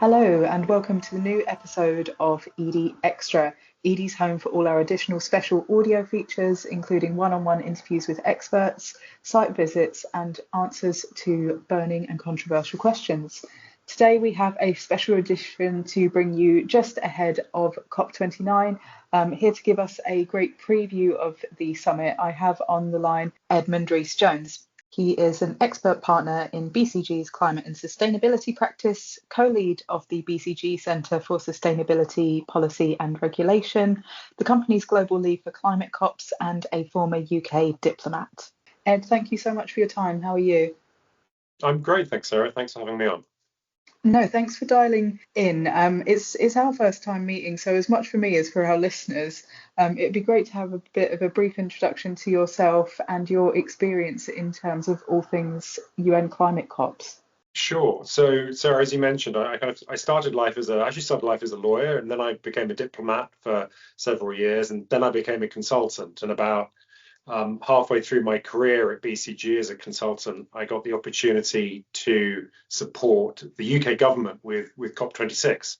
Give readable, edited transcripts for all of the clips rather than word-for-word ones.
Hello, and welcome to the new episode of ED Extra. ED's home for all our additional special audio features, including one-on-one interviews with experts, site visits, and answers to burning and controversial questions. Today, we have a special edition to bring you just ahead of COP29. Here to give us a great preview of the summit, I have on the line Ed Rhys-Jones. He is an expert partner in BCG's Climate and Sustainability Practice, co-lead of the BCG Centre for Sustainability Policy and Regulation, the company's global lead for climate COPs, and a former UK diplomat. Ed, thank you so much for your time. How are you? I'm great, thanks, Sarah. Thanks for having me on. No, thanks for dialing in. It's our first time meeting, so as much for me as for our listeners, it'd be great to have a bit of a brief introduction to yourself and your experience in terms of all things UN climate COPs. Sure. So, Sarah, as you mentioned, I started life as a lawyer, and then I became a diplomat for several years, and then I became a consultant. And about halfway through my career at BCG as a consultant, I got the opportunity to support the UK government with COP26.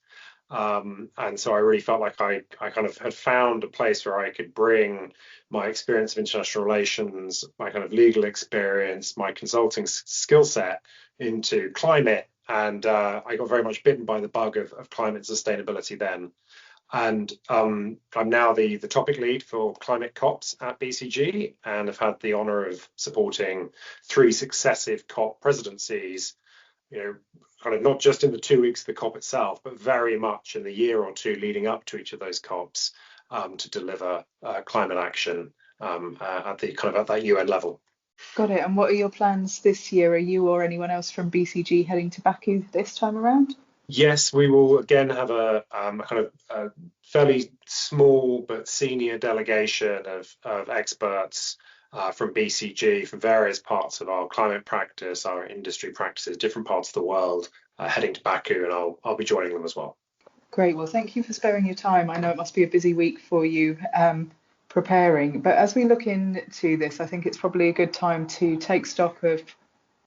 And so I really felt like I kind of had found a place where I could bring my experience of international relations, my kind of legal experience, my consulting skill set into climate. And I got very much bitten by the bug of climate sustainability then. And I'm now the topic lead for climate COPs at BCG, and have had the honor of supporting 3 successive COP presidencies, kind of not just in the 2 weeks of the COP itself, but very much in the year or two leading up to each of those COPs to deliver climate action at that UN level. Got it. And what are your plans this year? Are you or anyone else from BCG heading to Baku this time around? Yes, we will again have a kind of a fairly small but senior delegation of experts from BCG, from various parts of our climate practice, our industry practices, different parts of the world, heading to Baku, and I'll be joining them as well. Great. Well, thank you for sparing your time. I know it must be a busy week for you preparing, but as we look into this, I think it's probably a good time to take stock of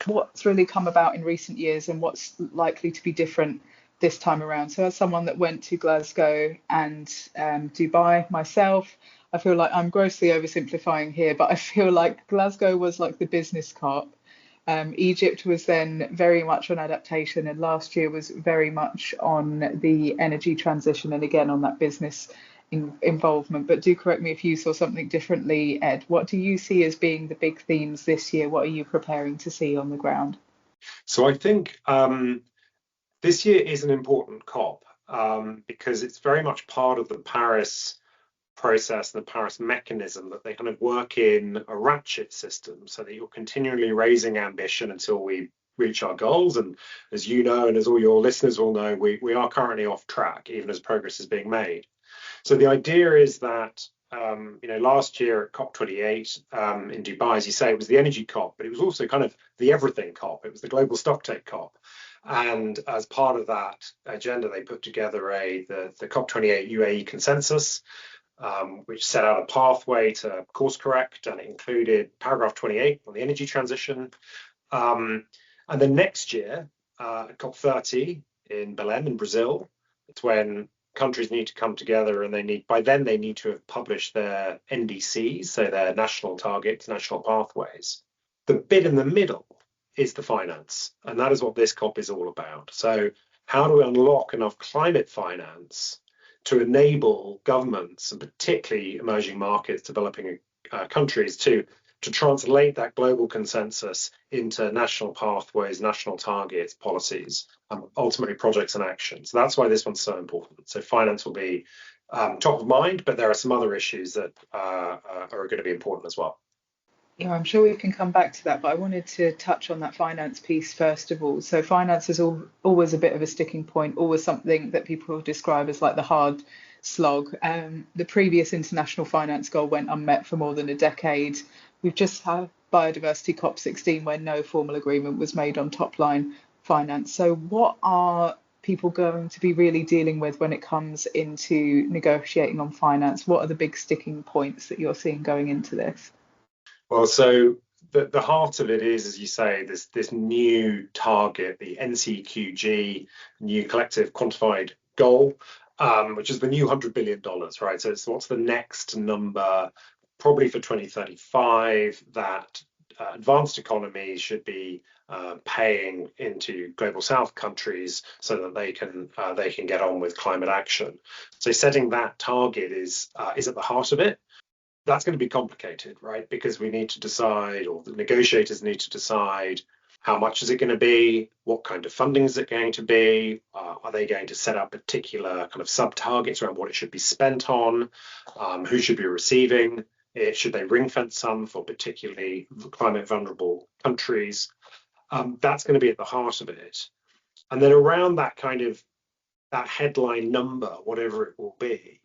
what's really come about in recent years and what's likely to be different this time around. So as someone that went to Glasgow and Dubai myself, I feel like I'm grossly oversimplifying here, but I feel like Glasgow was like the business COP. Egypt was then very much on adaptation, and last year was very much on the energy transition and again on that business involvement. But do correct me if you saw something differently, Ed. What do you see as being the big themes this year? What are you preparing to see on the ground? So I think this year is an important COP because it's very much part of the Paris process and the Paris mechanism that they kind of work in a ratchet system so that you're continually raising ambition until we reach our goals. And as you know, and as all your listeners will know, we are currently off track, even as progress is being made. So the idea is that, last year at COP28 in Dubai, as you say, it was the energy COP, but it was also kind of the everything COP. It was the global stocktake COP. And as part of that agenda, they put together the COP28 UAE consensus, which set out a pathway to course correct, and it included paragraph 28 on the energy transition. And then next year, at COP30 in Belém in Brazil, it's when countries need to come together, and by then they need to have published their NDCs, so their national targets, national pathways. The bit in the middle is the finance, and that is what this COP is all about. So how do we unlock enough climate finance to enable governments, and particularly emerging markets, developing countries, to translate that global consensus into national pathways, national targets, policies, ultimately projects and actions. So that's why this one's so important. So finance will be top of mind, but there are some other issues that are going to be important as well. Yeah, I'm sure we can come back to that, but I wanted to touch on that finance piece first of all. So finance is always a bit of a sticking point, always something that people describe as like the hard slog. The previous international finance goal went unmet for more than a decade. We've just had biodiversity COP16 where no formal agreement was made on top line finance. So what are people going to be really dealing with when it comes into negotiating on finance? What are the big sticking points that you're seeing going into this? Well, so the heart of it is, as you say, this new target, the NCQG, new collective quantified goal, which is the new $100 billion, right? So it's what's the next number, probably for 2035, that advanced economies should be paying into global south countries so that they can get on with climate action. So setting that target is at the heart of it. That's going to be complicated, right? Because we need to decide, or the negotiators need to decide, how much is it going to be? What kind of funding is it going to be? Are they going to set up particular kind of sub-targets around what it should be spent on? Who should be receiving it? Should they ring-fence some for particularly climate vulnerable countries? That's going to be at the heart of it. And then around that kind of that headline number, whatever it will be,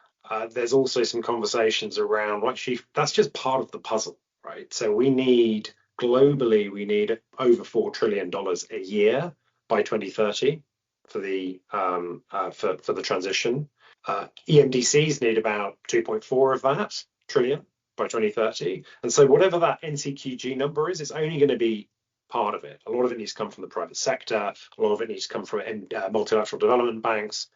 there's also some conversations around, well, actually, that's just part of the puzzle, right? So globally, we need over $4 trillion a year by 2030 for the transition. EMDCs need about 2.4 of that trillion by 2030. And so whatever that NCQG number is, it's only going to be part of it. A lot of it needs to come from the private sector. A lot of it needs to come from multilateral development banks.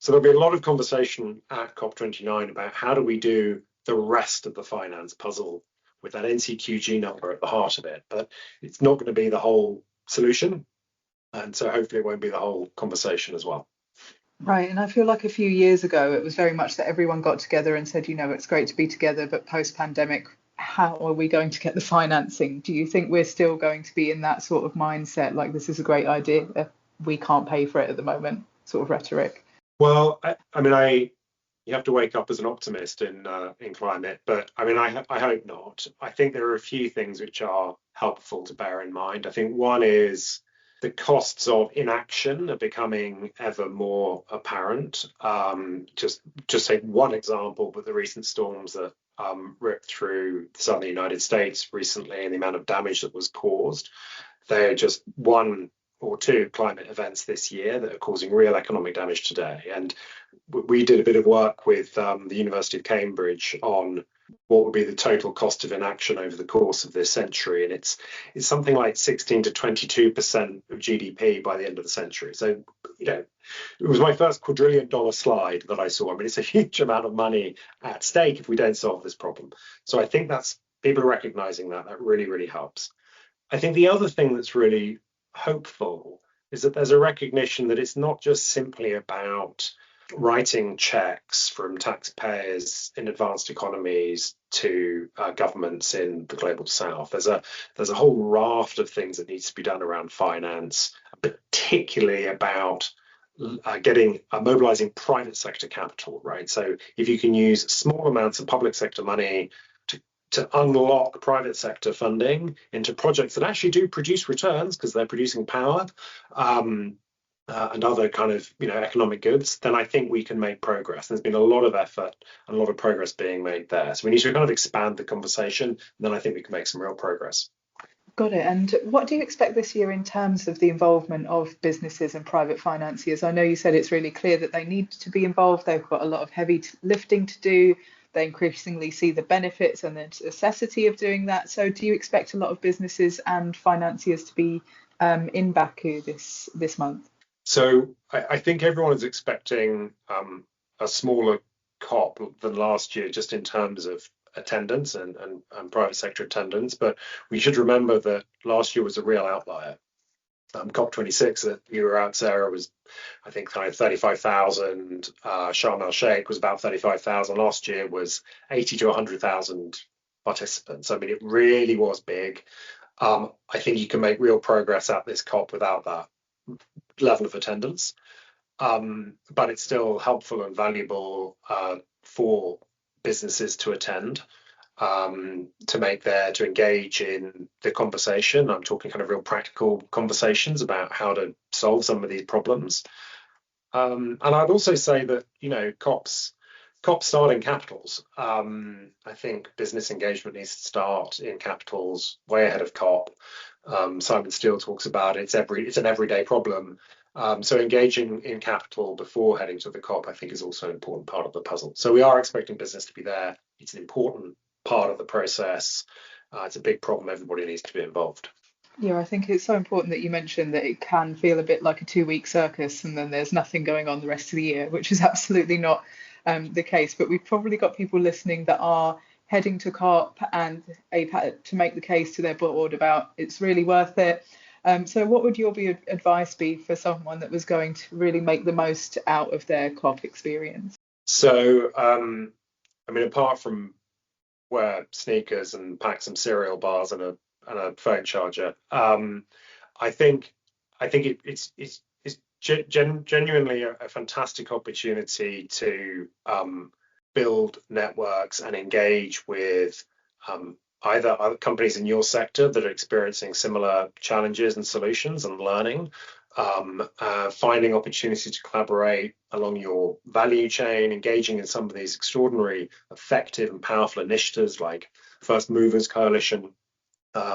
So there'll be a lot of conversation at COP29 about how do we do the rest of the finance puzzle with that NCQG number at the heart of it. But it's not going to be the whole solution. And so hopefully it won't be the whole conversation as well. Right. And I feel like a few years ago, it was very much that everyone got together and said, it's great to be together, but post-pandemic, how are we going to get the financing? Do you think we're still going to be in that sort of mindset, like this is a great idea, we can't pay for it at the moment, sort of rhetoric? Well, you have to wake up as an optimist in climate, but I hope not. I think there are a few things which are helpful to bear in mind. I think one is the costs of inaction are becoming ever more apparent. Just take one example, but the recent storms that ripped through the southern United States recently and the amount of damage that was caused, they're just one or two climate events this year that are causing real economic damage today. And we did a bit of work with the University of Cambridge on what would be the total cost of inaction over the course of this century. And it's something like 16 to 22% of GDP by the end of the century. So, it was my first quadrillion-dollar slide that I saw. It's a huge amount of money at stake if we don't solve this problem. So I think people are recognizing that really, really helps. I think the other thing that's really hopeful is that there's a recognition that it's not just simply about writing checks from taxpayers in advanced economies to governments in the global south. There's a whole raft of things that needs to be done around finance, particularly about mobilizing private sector capital, right? So if you can use small amounts of public sector money to unlock private sector funding into projects that actually do produce returns because they're producing power and other kind of economic goods, then I think we can make progress. There's been a lot of effort and a lot of progress being made there. So we need to kind of expand the conversation, and then I think we can make some real progress. Got it. And what do you expect this year in terms of the involvement of businesses and private financiers? I know you said it's really clear that they need to be involved. They've got a lot of heavy lifting to do. They increasingly see the benefits and the necessity of doing that. So do you expect a lot of businesses and financiers to be in Baku this month? So I think everyone is expecting a smaller COP than last year, just in terms of attendance and private sector attendance. But we should remember that last year was a real outlier. COP26 that you were at, Sarah, was I think kind of 35,000. Sharm el Sheikh was about 35,000. Last year was 80 to 100,000 participants. It really was big. I think you can make real progress at this COP without that level of attendance. But it's still helpful and valuable for businesses to attend. To engage in the conversation. I'm talking kind of real practical conversations about how to solve some of these problems. And I'd also say that, COPs start in capitals. I think business engagement needs to start in capitals way ahead of COP. Simon Steele talks about it's an everyday problem. So engaging in capital before heading to the COP, I think, is also an important part of the puzzle. So we are expecting business to be there. It's an important part of the process. it's a big problem. Everybody needs to be involved. Yeah, I think it's so important that you mentioned that it can feel a bit like a 2 week circus and then there's nothing going on the rest of the year, which is absolutely not the case. But we've probably got people listening that are heading to COP and APAC to make the case to their board about it's really worth it. So what would your advice be for someone that was going to really make the most out of their COP experience? So, I mean, apart from wear sneakers and pack some cereal bars and a phone charger, I think it's genuinely a fantastic opportunity to build networks and engage with either other companies in your sector that are experiencing similar challenges and solutions and learning, finding opportunities to collaborate along your value chain, engaging in some of these extraordinary, effective and powerful initiatives like First Movers Coalition,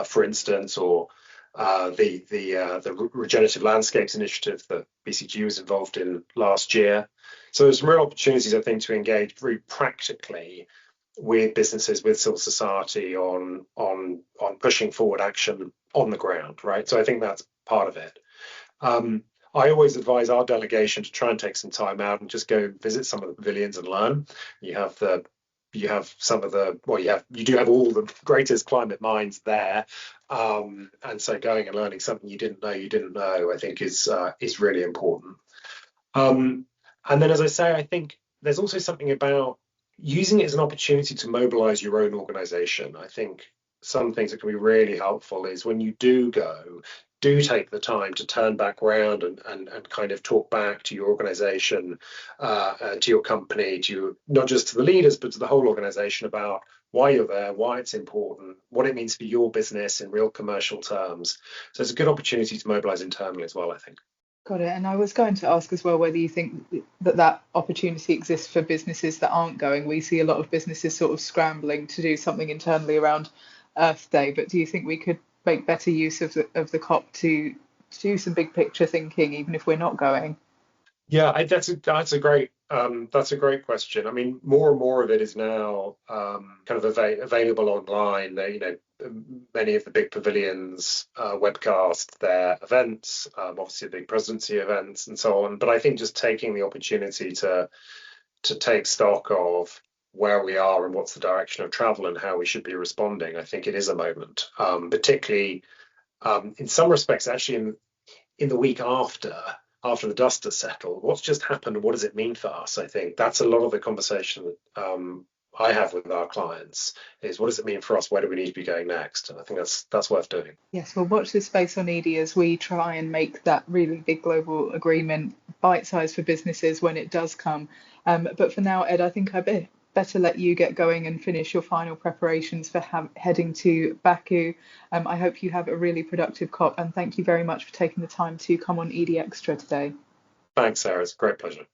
for instance, or the Regenerative Landscapes Initiative that BCG was involved in last year. So there's some real opportunities, I think, to engage very practically with businesses, with civil society on pushing forward action on the ground, right? So I think that's part of it. I always advise our delegation to try and take some time out and just go visit some of the pavilions and learn. You have some of the you do have all the greatest climate minds there, and so going and learning something you didn't know, I think is really important. And then, as I say, I think there's also something about using it as an opportunity to mobilize your own organization. I think some things that can be really helpful is when you do take the time to turn back around and kind of talk back to your organization, to your company, not just to the leaders, but to the whole organization about why you're there, why it's important, what it means for your business in real commercial terms. So it's a good opportunity to mobilize internally as well, I think. Got it. And I was going to ask as well whether you think that opportunity exists for businesses that aren't going. We see a lot of businesses sort of scrambling to do something internally around Earth Day, but do you think we could make better use of the COP to do some big picture thinking, even if we're not going? Yeah, that's a great question. I mean, more and more of it is now kind of available online. Many of the big pavilions webcast their events, obviously the big presidency events and so on. But I think just taking the opportunity to take stock of where we are and what's the direction of travel and how we should be responding, I think it is a moment, particularly in some respects, actually in the week after the dust has settled. What's just happened and what does it mean for us? I think that's a lot of the conversation that I have with our clients is what does it mean for us? Where do we need to be going next? And I think that's worth doing. Yes, well, watch this space on ED as we try and make that really big global agreement bite-sized for businesses when it does come. But for now, Ed, I think I better let you get going and finish your final preparations for heading to Baku. I hope you have a really productive COP, and thank you very much for taking the time to come on ED Extra today. Thanks, Sarah. It's a great pleasure.